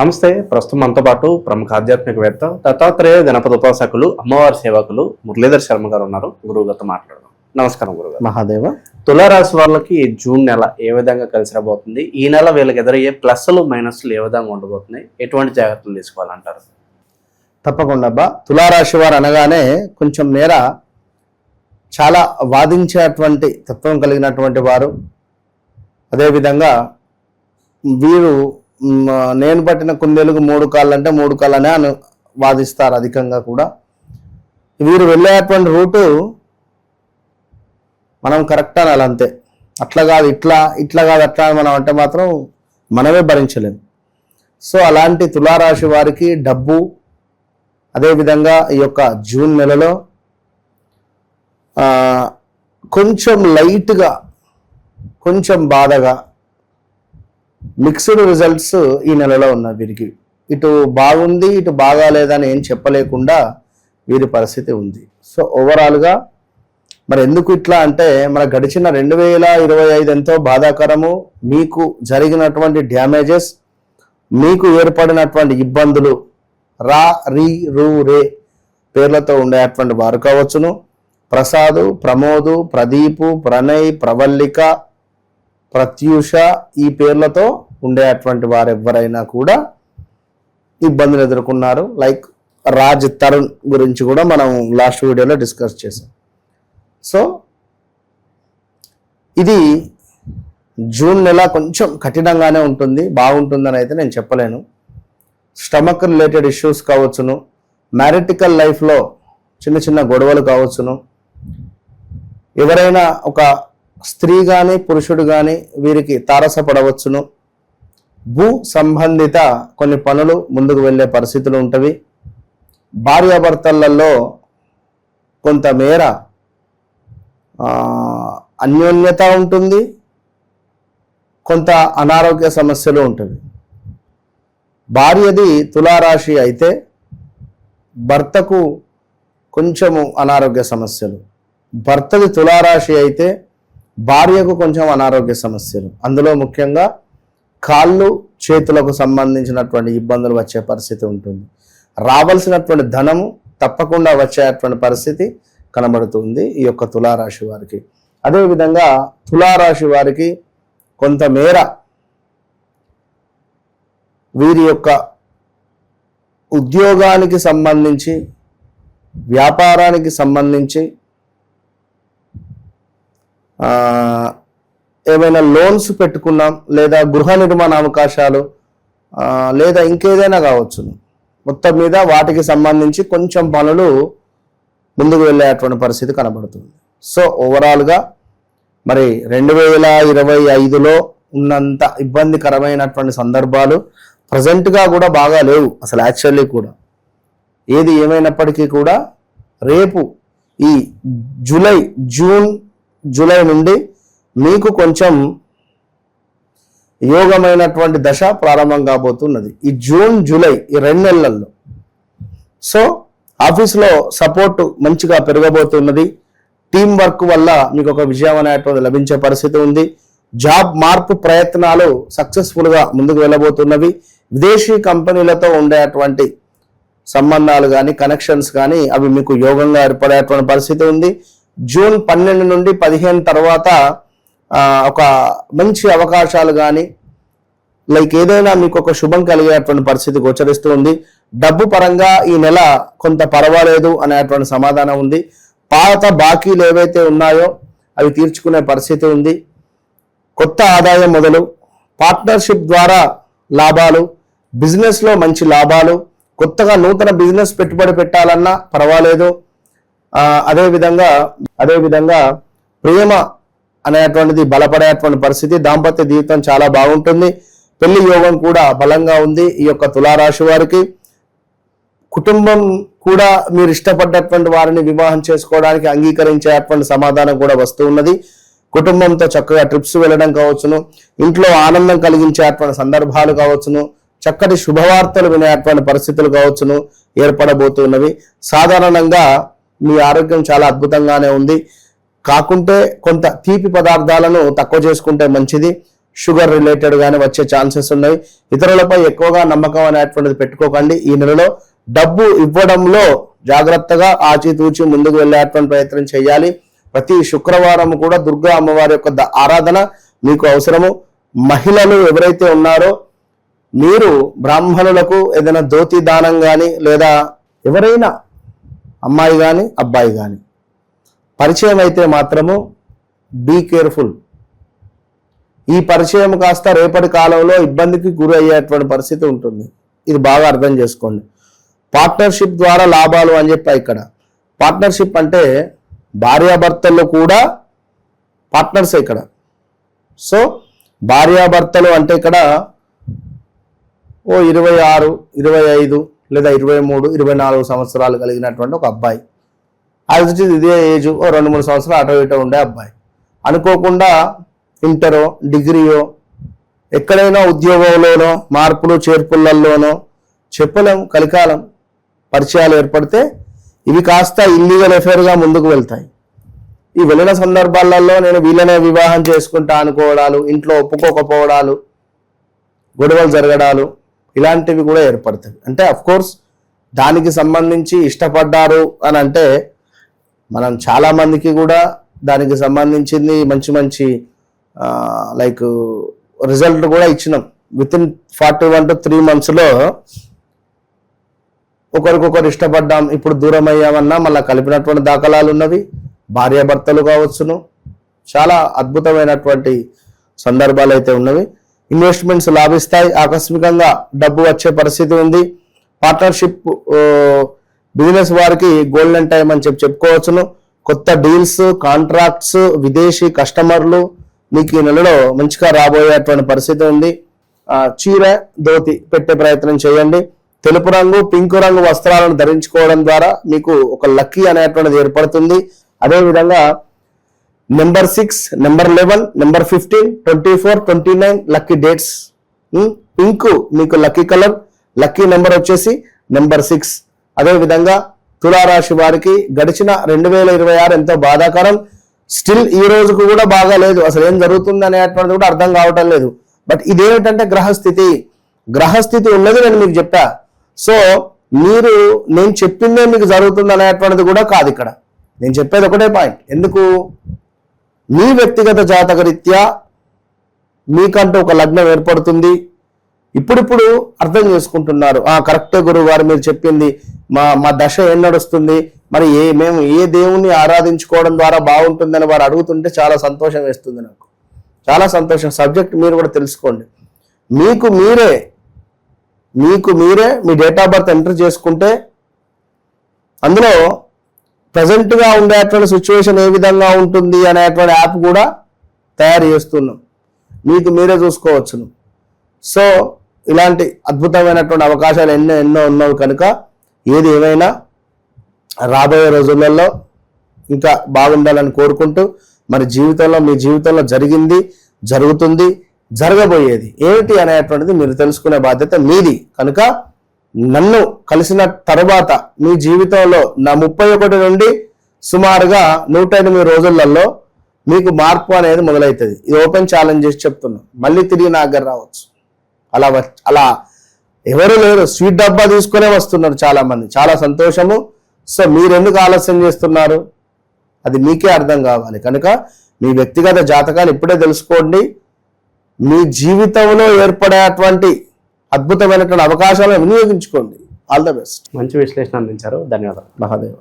నమస్తే. ప్రస్తుతం మనతో పాటు ప్రముఖ ఆధ్యాత్మికవేత్త దత్తాత్రేయ గణపతి ఉపాసకులు అమ్మవారి సేవకులు మురళీధర్ శర్మ గారు ఉన్నారు. గురువు గారితో మాట్లాడదాం. నమస్కారం గురుగారు. మహాదేవ. తులారాశి వాళ్ళకి జూన్ నెల ఏ విధంగా కలిసి రాబోతుంది? ఈ నెల వీళ్ళకి ఎదురయ్యే ప్లస్లు మైనస్లు ఏ విధంగా ఉండబోతున్నాయి? ఎటువంటి జాగ్రత్తలు తీసుకోవాలంటారు? తప్పకుండా అబ్బా. తులారాశి వారు అనగానే కొంచెం మేర చాలా వాదించేటువంటి తత్వం కలిగినటువంటి వారు. అదేవిధంగా వీరు నేను పట్టిన కుందేలుకు 3 కాళ్ళు అంటే 3 కాళ్ళనే అని వాదిస్తారు అధికంగా కూడా. వీరు వెళ్ళేటువంటి రూటు మనం కరెక్ట్ అనాలి అంతే. అట్లా కాదు ఇట్లా కాదు అట్లా మనం అంటే మాత్రం మనమే భరించలేము. సో అలాంటి తులారాశి వారికి డబ్బు, అదేవిధంగా ఈ యొక్క జూన్ నెలలో కొంచెం లైట్గా, కొంచెం బాధగా మిక్స్డ్ రిజల్ట్స్ ఈ నెలలో ఉన్నాయి వీరికి. ఇటు బాగుంది, ఇటు బాగాలేదని ఏం చెప్పలేకుండా వీరి పరిస్థితి ఉంది. సో ఓవరాల్గా మరి ఎందుకు ఇట్లా అంటే, మన గడిచిన 2025 ఎంతో బాధాకరము. మీకు జరిగినటువంటి డ్యామేజెస్, మీకు ఏర్పడినటువంటి ఇబ్బందులు, రా రీ రూ రే పేర్లతో ఉండేటువంటి వారు కావచ్చును. ప్రసాదు, ప్రమోదు, ప్రదీపు, ప్రణయ్, ప్రవల్లిక, ప్రత్యూష ఈ పేర్లతో ఉండేటువంటి వారు ఎవరైనా కూడా ఇబ్బందులు ఎదుర్కొన్నారు. లైక్ రాజ్ తరుణ్ గురించి కూడా మనం లాస్ట్ వీడియోలో డిస్కస్ చేసాం. సో ఇది జూన్ నెల కొంచెం కఠినంగానే ఉంటుంది, బాగుంటుందని అయితే నేను చెప్పలేను. స్టమక్ రిలేటెడ్ ఇష్యూస్ కావచ్చును, మ్యారిటికల్ లైఫ్లో చిన్న చిన్న గొడవలు కావచ్చును, ఎవరైనా ఒక స్త్రీ కానీ పురుషుడు కానీ వీరికి తారసపడవచ్చును. భూ సంబంధిత కొన్ని పనులు ముందుకు వెళ్ళే పరిస్థితులు ఉంటవి. భార్యాభర్తలలో కొంతమేర అన్యోన్యత ఉంటుంది, కొంత అనారోగ్య సమస్యలు ఉంటుంది. భార్యది తులారాశి అయితే భర్తకు కొంచెము అనారోగ్య సమస్యలు, భర్తది తులారాశి అయితే భార్యకు కొంచెం అనారోగ్య సమస్యలు. అందులో ముఖ్యంగా కాళ్ళు చేతులకు సంబంధించినటువంటి ఇబ్బందులు వచ్చే పరిస్థితి ఉంటుంది. రావాల్సినటువంటి ధనము తప్పకుండా వచ్చేటువంటి పరిస్థితి కనబడుతుంది ఈ యొక్క తులారాశి వారికి. అదేవిధంగా తులారాశి వారికి కొంతమేర వీరి యొక్క ఉద్యోగానికి సంబంధించి, వ్యాపారానికి సంబంధించి ఏమైనా లోన్స్ పెట్టుకున్నాం, లేదా గృహ నిర్మాణ అవకాశాలు, లేదా ఇంకేదైనా కావచ్చును. మొత్తం మీద వాటికి సంబంధించి కొంచెం పనులు ముందుకు వెళ్ళేటువంటి పరిస్థితి కనబడుతుంది. సో ఓవరాల్గా మరి 2025లో ఉన్నంత ఇబ్బందికరమైనటువంటి సందర్భాలు ప్రజెంట్గా కూడా బాగా లేవు అసలు. యాక్చువల్లీ కూడా ఏది ఏమైనప్పటికీ కూడా రేపు ఈ జూన్ జూలై నుండి మీకు కొంచెం యోగమైనటువంటి దశ ప్రారంభం కాబోతున్నది ఈ జూన్ జూలై ఈ 2 నెలల్లో. సో ఆఫీస్లో సపోర్ట్ మంచిగా పెరగబోతున్నది. టీం వర్క్ వల్ల మీకు ఒక విజయం అనేటువంటి లభించే పరిస్థితి ఉంది. జాబ్ మార్పు ప్రయత్నాలు సక్సెస్ఫుల్గా ముందుకు వెళ్ళబోతున్నవి. విదేశీ కంపెనీలతో ఉండేటువంటి సంబంధాలు కానీ, కనెక్షన్స్ కానీ అవి మీకు యోగంగా ఏర్పడేటువంటి పరిస్థితి ఉంది. జూన్ 12 నుండి 15 తర్వాత ఒక మంచి అవకాశాలు కానీ, లైక్ ఏదైనా మీకు ఒక శుభం కలిగేటువంటి పరిస్థితి గోచరిస్తూ ఉంది. డబ్బు పరంగా ఈ నెల కొంత పర్వాలేదు అనేటువంటి సమాధానం ఉంది. పాత బాకీలు ఏవైతే ఉన్నాయో అవి తీర్చుకునే పరిస్థితి ఉంది. కొత్త ఆదాయం మొదలు, పార్ట్నర్షిప్ ద్వారా లాభాలు, బిజినెస్లో మంచి లాభాలు, కొత్తగా నూతన బిజినెస్ పెట్టుబడి పెట్టాలన్నా పర్వాలేదు. అదేవిధంగా ప్రేమ అనేటువంటిది బలపడేటువంటి పరిస్థితి. దాంపత్య జీవితం చాలా బాగుంటుంది. పెళ్లి యోగం కూడా బలంగా ఉంది ఈ యొక్క తులారాశి వారికి. కుటుంబం కూడా మీరు ఇష్టపడ్డటువంటి వారిని వివాహం చేసుకోవడానికి అంగీకరించేటువంటి సమాధానం కూడా వస్తూ ఉన్నది. కుటుంబంతో చక్కగా ట్రిప్స్ వెళ్ళడం కావచ్చును, ఇంట్లో ఆనందం కలిగించేటువంటి సందర్భాలు కావచ్చును, చక్కటి శుభవార్తలు వినేటువంటి పరిస్థితులు కావచ్చును ఏర్పడబోతున్నవి. సాధారణంగా మీ ఆరోగ్యం చాలా అద్భుతంగానే ఉంది. కాకుంటే కొంత తీపి పదార్థాలను తక్కువ చేసుకుంటే మంచిది. షుగర్ రిలేటెడ్ గానే వచ్చే ఛాన్సెస్ ఉన్నాయి. ఇతరులపై ఎక్కువగా నమ్మకం అనేటువంటిది పెట్టుకోకండి. ఈ నెలలో డబ్బు ఇవ్వడంలో జాగ్రత్తగా ఆచితూచి ముందుకు వెళ్ళేటువంటి ప్రయత్నం చేయాలి. ప్రతి శుక్రవారం కూడా దుర్గా అమ్మవారి యొక్క ఆరాధన మీకు అవసరము. మహిళలు ఎవరైతే ఉన్నారో మీరు బ్రాహ్మణులకు ఏదైనా ధోతి దానం కానీ లేదా ఎవరైనా అమ్మాయి కానీ అబ్బాయి కానీ పరిచయం అయితే మాత్రము బీ కేర్ఫుల్. ఈ పరిచయం కాస్త రేపటి కాలంలో ఇబ్బందికి గురి అయ్యేటువంటి పరిస్థితి ఉంటుంది. ఇది బాగా అర్థం చేసుకోండి. పార్ట్నర్షిప్ ద్వారా లాభాలు అని చెప్పా. ఇక్కడ పార్ట్నర్షిప్ అంటే భార్యాభర్తలు కూడా పార్ట్నర్స్ ఇక్కడ. సో భార్యాభర్తలు అంటే ఇక్కడ 26, 25 లేదా 23, 24 సంవత్సరాలు కలిగినటువంటి ఒక అబ్బాయి, అది ఇదే ఏజ్ 2-3 సంవత్సరాలు అటు ఇటు ఉండే అబ్బాయి, అనుకోకుండా ఇంటరో డిగ్రీయో ఎక్కడైనా ఉద్యోగంలోనో మార్పులు చేర్పులలోనో చెప్పలేం, కలికాలం పరిచయాలు ఏర్పడితే ఇవి కాస్త ఇల్లీగల్ అఫేర్గా ముందుకు వెళ్తాయి. ఈ వెళ్ళిన సందర్భాలలో నేను వీళ్ళనే వివాహం చేసుకుంటా అనుకోవడాలు, ఇంట్లో ఒప్పుకోకపోవడాలు, గొడవలు జరగడాలు ఇలాంటివి కూడా ఏర్పడతాయి. అంటే కోర్స్ దానికి సంబంధించి ఇష్టపడ్డారు అని అంటే మనం చాలా మందికి కూడా దానికి సంబంధించింది మంచి మంచి లైక్ రిజల్ట్ కూడా ఇచ్చినాం. వితిన్ 41 to 3 monthsలో ఒకరికొకరు ఇష్టపడ్డాం, ఇప్పుడు దూరం అయ్యామన్నా మళ్ళీ కలిపినటువంటి దాఖలాలు ఉన్నవి. భార్యాభర్తలు కావచ్చును, చాలా అద్భుతమైనటువంటి సందర్భాలు అయితే ఉన్నవి. ఇన్వెస్ట్మెంట్స్ లాభిస్తాయి, ఆకస్మికంగా డబ్బు వచ్చే పరిస్థితి ఉంది. పార్ట్నర్షిప్ బిజినెస్ వారికి గోల్డెన్ టైం అని చెప్పుకోవచ్చును. కొత్త డీల్స్, కాంట్రాక్ట్స్, విదేశీ కస్టమర్లు మీకు ఈ నెలలో మంచిగా రాబోయేటువంటి పరిస్థితి ఉంది. చీర ధోతి పెట్టే ప్రయత్నం చేయండి. తెలుపు రంగు, పింక్ రంగు వస్త్రాలను ధరించుకోవడం ద్వారా మీకు ఒక లక్కీ అనేటువంటిది ఏర్పడుతుంది. అదేవిధంగా number 6, number 11, number 15, 24, 29 lucky dates. Pink మీకు లక్కీ కలర్, లక్కీ నెంబర్ వచ్చేసి నెంబర్ 6. అదేవిధంగా తులారాశి వారికి గడిచిన 2026 ఎంతో బాధాకరం. స్టిల్ ఈ రోజుకు కూడా బాగాలేదు, అసలు ఏం జరుగుతుంది అనేటువంటిది కూడా అర్థం కావటం లేదు. బట్ ఇదేమిటంటే గ్రహస్థితి ఉన్నది నేను మీకు చెప్పా. సో నేను చెప్పిందే మీకు జరుగుతుంది అనేటువంటిది కూడా కాదు. ఇక్కడ నేను చెప్పేది ఒకటే పాయింట్. ఎందుకు? మీ వ్యక్తిగత జాతక రీత్యా మీకంటూ ఒక లగ్నం ఏర్పడుతుంది. ఇప్పుడిప్పుడు అర్థం చేసుకుంటున్నారు, కరెక్టే గురువు గారు మీరు చెప్పింది, మా దశ ఏం నడుస్తుంది, మరి మేము ఏ దేవుణ్ణి ఆరాధించుకోవడం ద్వారా బాగుంటుందని వారు అడుగుతుంటే చాలా సంతోషం వేస్తుంది నాకు, చాలా సంతోషం. సబ్జెక్ట్ మీరు కూడా తెలుసుకోండి. మీకు మీరే మీ డేట్ ఆఫ్ బర్త్ ఎంటర్ చేసుకుంటే అందులో ప్రజెంట్గా ఉండేటువంటి సిచ్యువేషన్ ఏ విధంగా ఉంటుంది అనేటువంటి యాప్ కూడా తయారు చేస్తున్నాం, మీకు మీరే చూసుకోవచ్చును. సో ఇలాంటి అద్భుతమైనటువంటి అవకాశాలు ఎన్నో ఉన్నవి కనుక ఏది ఏమైనా రాబోయే రోజులలో ఇంకా బాగుండాలని కోరుకుంటూ, మరి మీ జీవితంలో జరిగింది, జరుగుతుంది, జరగబోయేది ఏమిటి అనేటువంటిది మీరు తెలుసుకునే బాధ్యత మీది. కనుక నన్ను కలిసిన తర్వాత మీ జీవితంలో నా 31 నుండి సుమారుగా 108 రోజులలో మీకు మార్పు అనేది మొదలవుతుంది. ఇది ఓపెన్ ఛాలెంజ్ చేసి చెప్తున్నాం. మళ్ళీ తిరిగి నా దగ్గర రావచ్చు. అలా ఎవరు లేరు, స్వీట్ డబ్బా తీసుకునే వస్తున్నారు చాలా మంది, చాలా సంతోషము. సో మీరు ఎందుకు ఆలస్యం చేస్తున్నారు? అది మీకే అర్థం కావాలి. కనుక మీ వ్యక్తిగత జాతకాన్ని ఇప్పుడే తెలుసుకోండి. మీ జీవితంలో ఏర్పడేటువంటి అద్భుతమైనటువంటి అవకాశాలను వినియోగించుకోండి. All the best. మంచి విశ్లేషణ అందించారు, ధన్యవాదాలు. మహాదేవ్.